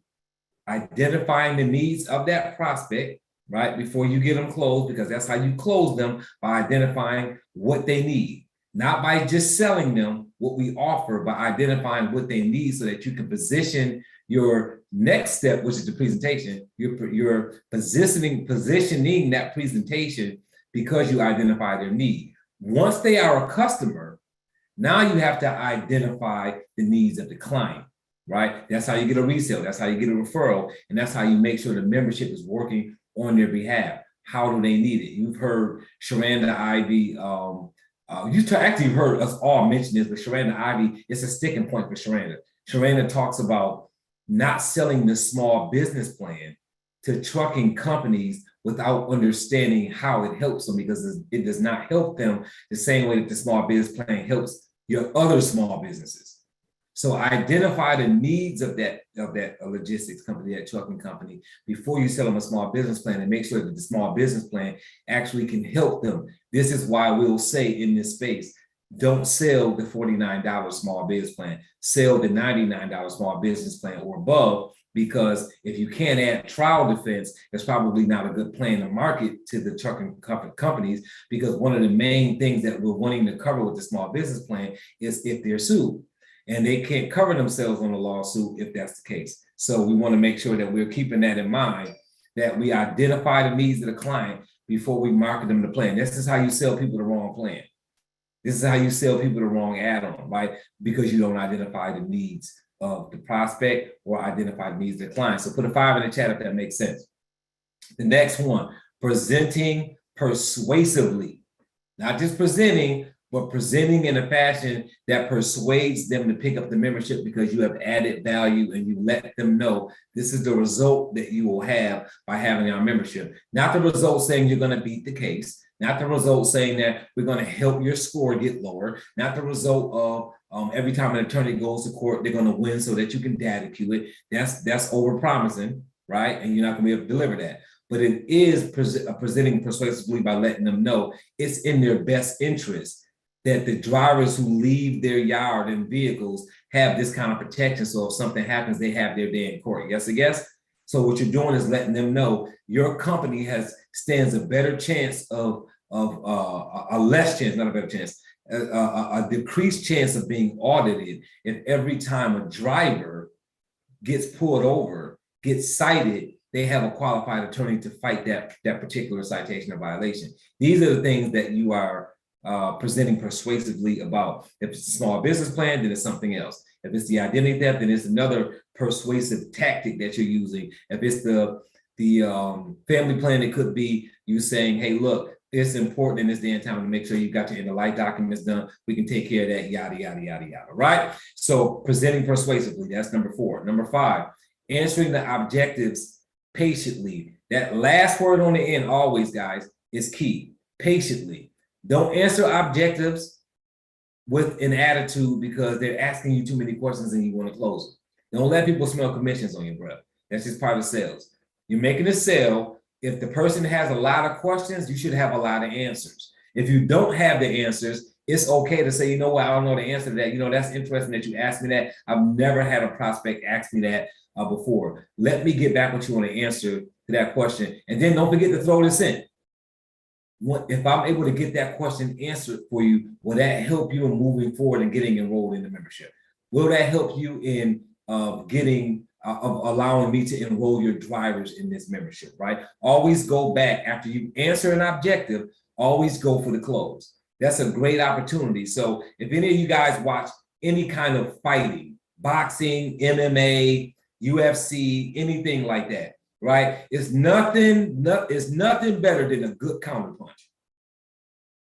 Identifying the needs of that prospect, right, before you get them closed, because that's how you close them, by identifying what they need, not by just selling them what we offer, by identifying what they need so that you can position your next step, which is the presentation. You're positioning that presentation because you identify their need. Once they are a customer, now you have to identify the needs of the client, right? That's how you get a resale. That's how you get a referral. And that's how you make sure the membership is working on their behalf. How do they need it? You've heard Sharanda Ivy, you've heard us all mention this, but Sharanda Ivy, it's a sticking point for Sharanda. Sharanda talks about not selling the small business plan to trucking companies without understanding how it helps them, because it does not help them the same way that the small business plan helps your other small businesses. So identify the needs of that logistics company, that trucking company, before you sell them a small business plan, and make sure that the small business plan actually can help them. This is why we'll say in this space, don't sell the $49 small business plan, sell the $99 small business plan or above, because if you can't add trial defense, it's probably not a good plan to market to the trucking companies, because one of the main things that we're wanting to cover with the small business plan is if they're sued. And they can't cover themselves on a lawsuit if that's the case. So we want to make sure that we're keeping that in mind, that we identify the needs of the client before we market them the plan. This is how you sell people the wrong plan. This is how you sell people the wrong add-on, right? Because you don't identify the needs of the prospect or identify the needs of the client. So put a 5 in the chat if that makes sense. The next one, presenting persuasively. Not just presenting, but presenting in a fashion that persuades them to pick up the membership, because you have added value and you let them know this is the result that you will have by having our membership. Not the result saying you're going to beat the case, not the result saying that we're going to help your score get lower, not the result of every time an attorney goes to court, they're going to win so that you can data queue it. That's over-promising, right? And you're not going to be able to deliver that. But it is presenting persuasively by letting them know it's in their best interest that the drivers who leave their yard in vehicles have this kind of protection. So if something happens, they have their day in court. Yes, I guess. So what you're doing is letting them know your company stands a better chance of a less chance, not a better chance, a decreased chance of being audited if every time a driver gets pulled over, gets cited, they have a qualified attorney to fight that particular citation or violation. These are the things that you are presenting persuasively about. If it's a small business plan, then it's something else. If it's the identity theft, then it's another persuasive tactic that you're using. If it's the family plan, it could be you saying, hey, look, it's important in this day and time to make sure you got your end of life documents done. We can take care of that, yada, yada, yada, yada, right? So presenting persuasively, that's number 4. Number 5, answering the objectives patiently. That last word on the end always, guys, is key. Patiently. Don't answer objectives with an attitude because they're asking you too many questions and you want to close them. Don't let people smell commissions on your breath. That's just part of sales. You're making a sale. If the person has a lot of questions, you should have a lot of answers. If you don't have the answers, it's okay to say, you know what, I don't know the answer to that. You know, that's interesting that you asked me that. I've never had a prospect ask me that before. Let me get back with you on the answer to that question. And then don't forget to throw this in. If I'm able to get that question answered for you, will that help you in moving forward and getting enrolled in the membership? Will that help you in allowing me to enroll your drivers in this membership, right? Always go back after you answer an objective, always go for the close. That's a great opportunity. So if any of you guys watch any kind of fighting, boxing, MMA, UFC, anything like that, right? It's nothing better than a good counterpunch,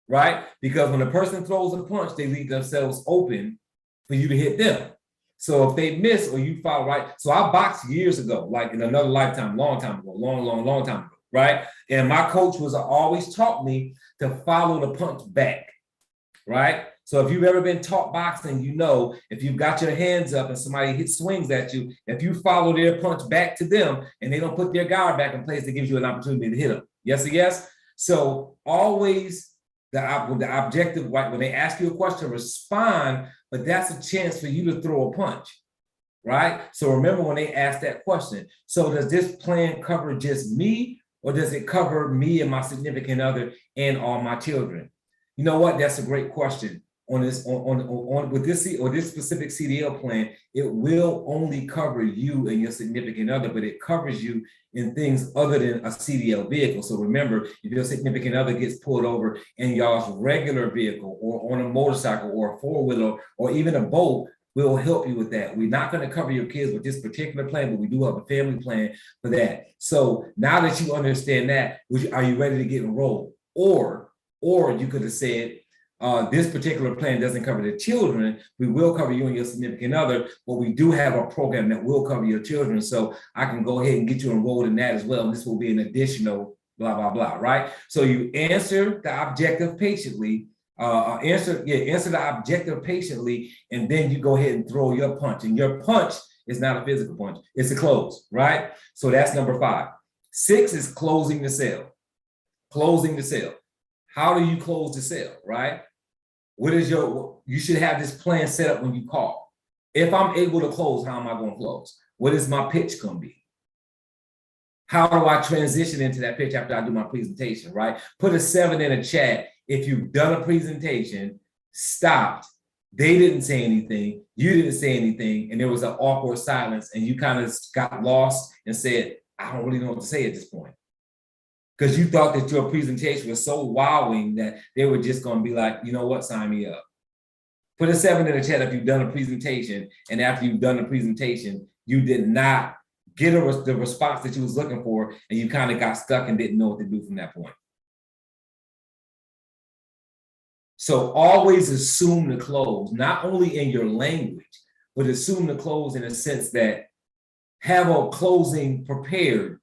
right? Because when a person throws a punch, they leave themselves open for you to hit them. So if they miss or you follow right, so I boxed years ago, like in another lifetime, long time ago, long time ago, right? And my coach was always taught me to follow the punch back, right? So if you've ever been taught boxing, you know, if you've got your hands up and somebody swings at you, if you follow their punch back to them and they don't put their guard back in place, it gives you an opportunity to hit them. Yes or yes? So always the objective, right, when they ask you a question, respond, but that's a chance for you to throw a punch, right? So remember when they ask that question, so does this plan cover just me, or does it cover me and my significant other and all my children? You know what? That's a great question. On this, with this specific CDL plan, it will only cover you and your significant other, but it covers you in things other than a CDL vehicle. So remember, if your significant other gets pulled over in y'all's regular vehicle or on a motorcycle or a four-wheeler or even a boat, we'll help you with that. We're not going to cover your kids with this particular plan, but we do have a family plan for that. So now that you understand that, are you ready to get enrolled? Or you could have said, this particular plan doesn't cover the children. We will cover you and your significant other, but we do have a program that will cover your children. So I can go ahead and get you enrolled in that as well. And this will be an additional blah, blah, blah, right? So you answer the objective patiently, answer the objective patiently, and then you go ahead and throw your punch. And your punch is not a physical punch, it's a close, right? So that's number 5. 6 is closing the sale. Closing the sale. How do you close the sale, right? You should have this plan set up when you call. If I'm able to close, how am I going to close? What is my pitch going to be? How do I transition into that pitch after I do my presentation, right? Put a 7 in a chat. If you've done a presentation, stopped, they didn't say anything, you didn't say anything, and there was an awkward silence, and you kind of got lost and said, I don't really know what to say at this point. Because you thought that your presentation was so wowing that they were just going to be like, you know what, sign me up. Put a 7 in the chat if you've done a presentation, and after you've done the presentation, you did not get the response that you was looking for, and you kind of got stuck and didn't know what to do from that point. So always assume the close, not only in your language, but assume the close in a sense that have a closing prepared.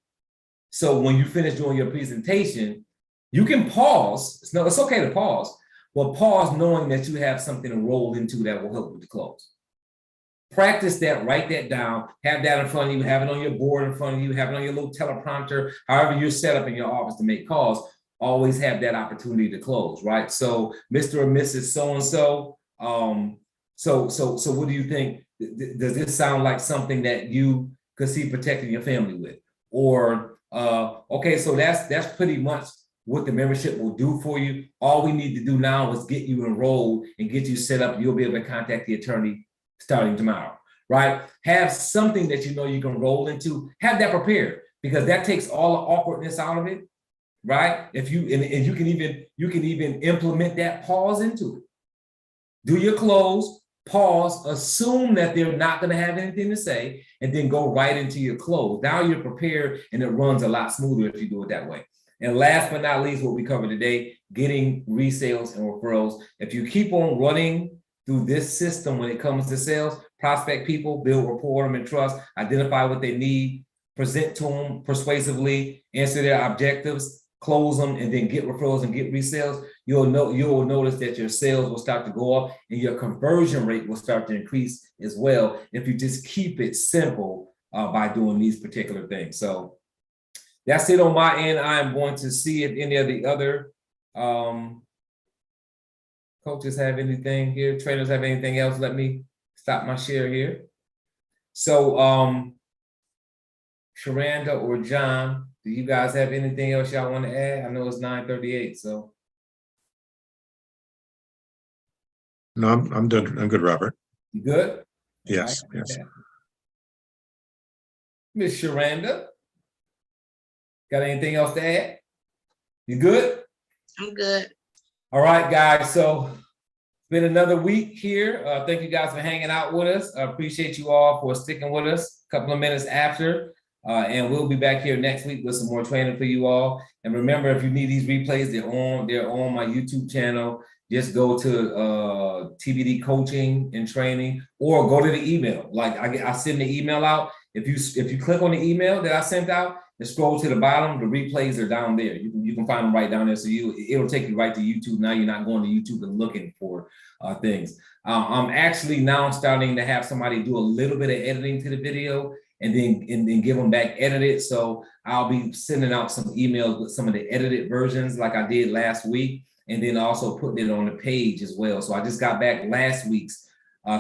So when you finish doing your presentation, you can pause. It's okay to pause, but pause knowing that you have something to roll into that will help with the close. Practice that, write that down, have that in front of you, have it on your board in front of you, have it on your little teleprompter, however you're set up in your office to make calls, always have that opportunity to close, right? So Mr. or Mrs. So-and-so, so what do you think? Does this sound like something that you could see protecting your family with? Or okay, so that's pretty much what the membership will do for you. All we need to do now is get you enrolled and get you set up. You'll be able to contact the attorney starting tomorrow, right? Have something that you know you can roll into. Have that prepared, because that takes all the awkwardness out of it, right? If you and you can even implement that pause into it. Do your close, pause, assume that they're not going to have anything to say, and then go right into your close. Now you're prepared, and it runs a lot smoother if you do it that way. And last but not least, what we covered today, getting resales and referrals. If you keep on running through this system when it comes to sales, prospect people, build rapport them and trust, identify what they need, present to them persuasively, answer their objectives, close them, and then get referrals and get resales, you'll notice that your sales will start to go up and your conversion rate will start to increase as well if you just keep it simple by doing these particular things. So that's it on my end. I'm going to see if any of the other coaches have anything here, trainers have anything else. Let me stop my share here. So Sharanda or John, do you guys have anything else y'all want to add? I know it's 9:38, so. No, I'm good. I'm good, Robert. You good? Yes, All right. yes. Miss Sharanda, got anything else to add? You good? I'm good. All right, guys. So it's been another week here. Thank you guys for hanging out with us. I appreciate you all for sticking with us a couple of minutes after. And we'll be back here next week with some more training for you all. And remember, if you need these replays, they're on my YouTube channel. Just go to TBD Coaching and Training, or go to the email. Like I send the email out. If you click on the email that I sent out and scroll to the bottom, the replays are down there. You can find them right down there. So it'll take you right to YouTube. Now you're not going to YouTube and looking for things. I'm actually now starting to have somebody do a little bit of editing to the video and then give them back edited. So I'll be sending out some emails with some of the edited versions like I did last week, and then also putting it on the page as well. So I just got back last week's,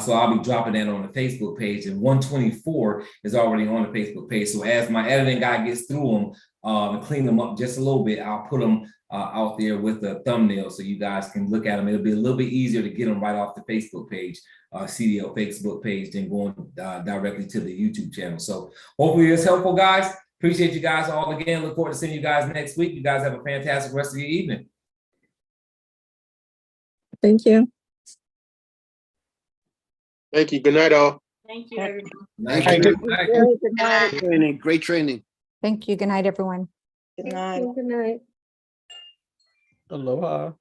so I'll be dropping that on the Facebook page, and 124 is already on the Facebook page. So as my editing guy gets through them and clean them up just a little bit, I'll put them out there with the thumbnail so you guys can look at them. It'll be a little bit easier to get them right off the Facebook page, CDL Facebook page, than going directly to the YouTube channel. So hopefully it's helpful, guys. Appreciate you guys all again. Look forward to seeing you guys next week. You guys have a fantastic rest of your evening. Thank you. Thank you. Good night, all. Thank you, everyone. Nice. Thank you. Good night. Training. Great training. Thank you. Good night, everyone. Good night. Good night. Aloha.